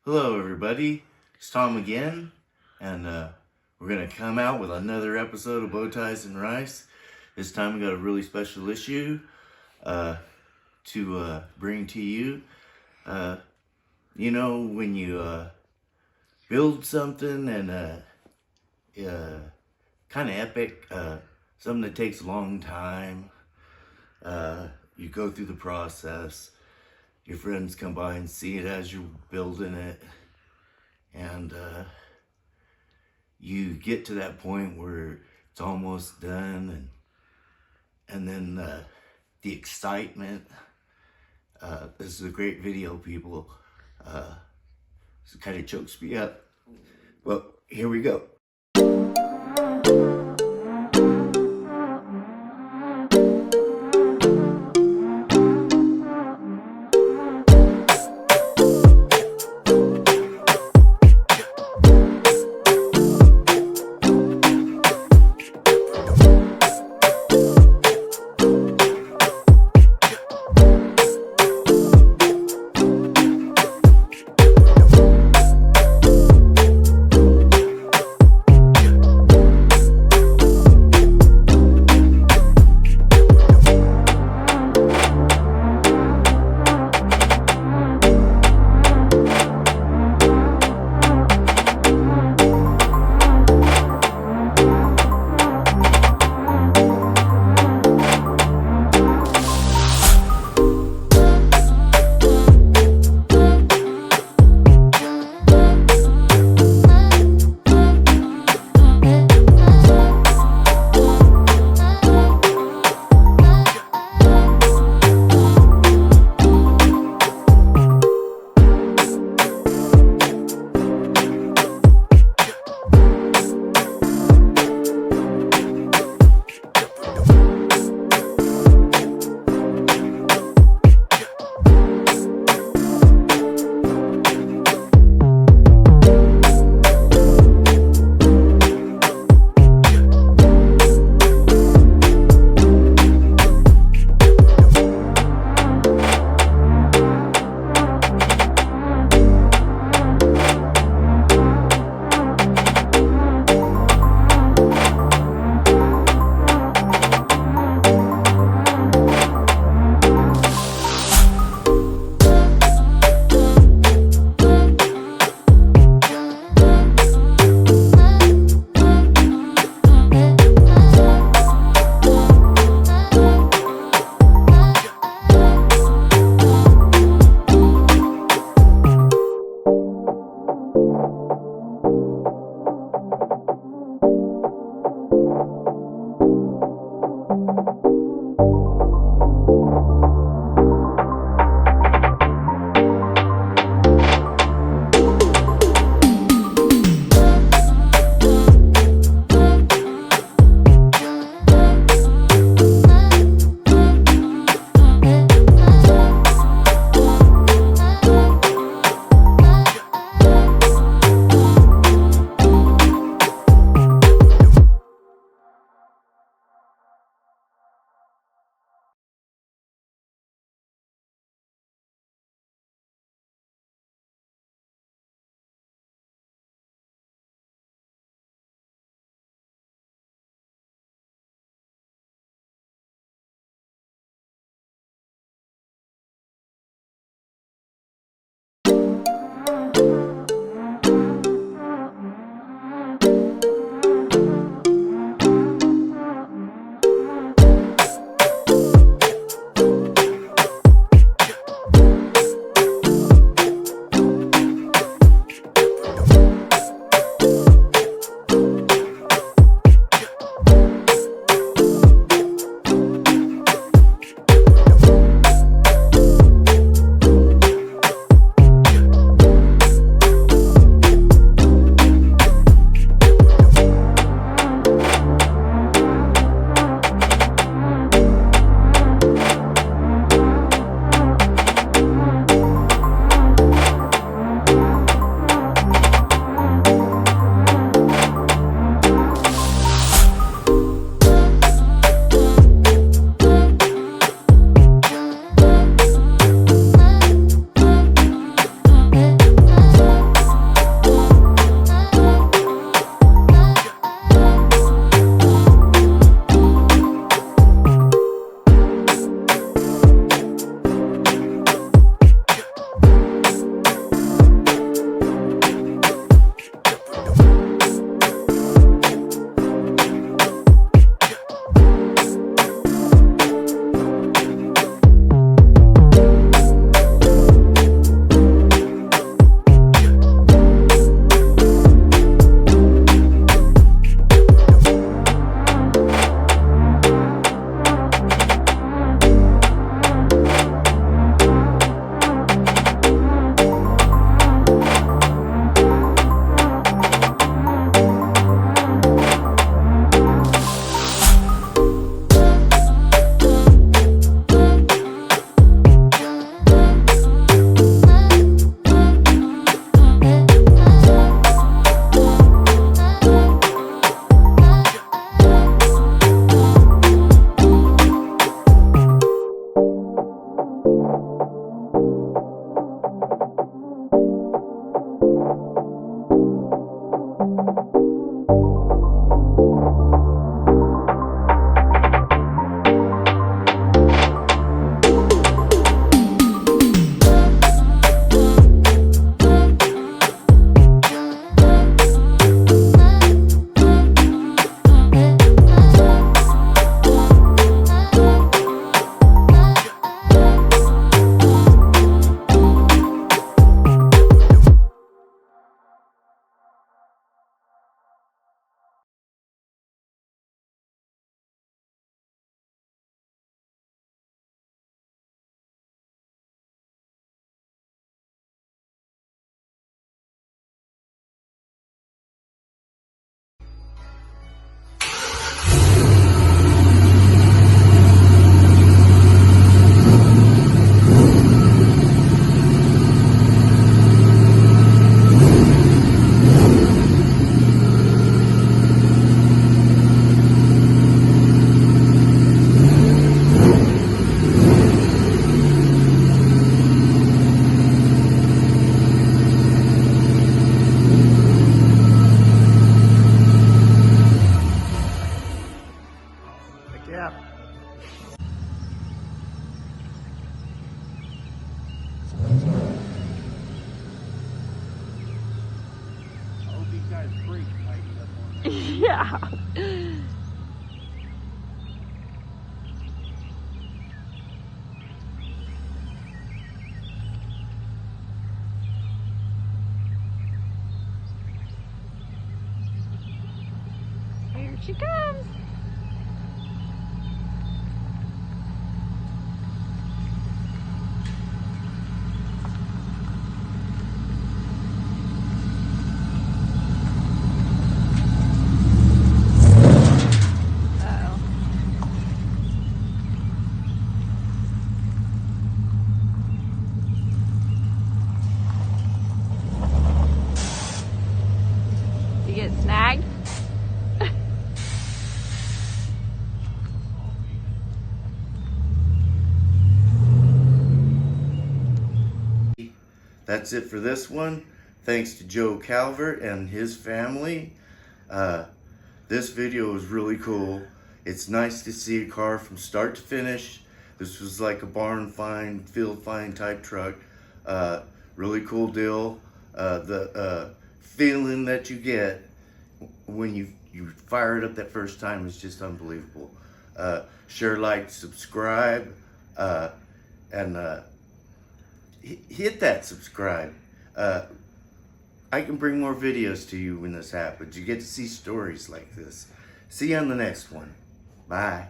Hello everybody, it's Tom again, and we're going to come out with another episode of Bow Ties and Rice. This time we got a really special issue to bring to you. When you build something and kind of epic, something that takes a long time, you go through the process. Your friends come by and see it as you're building it, and you get to that point where it's almost done, and then the excitement. This is a great video, people. It kind of chokes me up. Well, here we go. Yeah. I hope these guys break tightened up on that. Yeah. Here she comes. Uh-oh. You get snagged? That's it for this one. Thanks to Joe Calvert and his family. This video was really cool. It's nice to see a car from start to finish. This was like a barn find, field find type truck. Really cool deal. The feeling that you get when you fire it up that first time is just unbelievable. Share, like, subscribe, and hit that subscribe. I can bring more videos to you when this happens. You get to see stories like this. See you on the next one. Bye.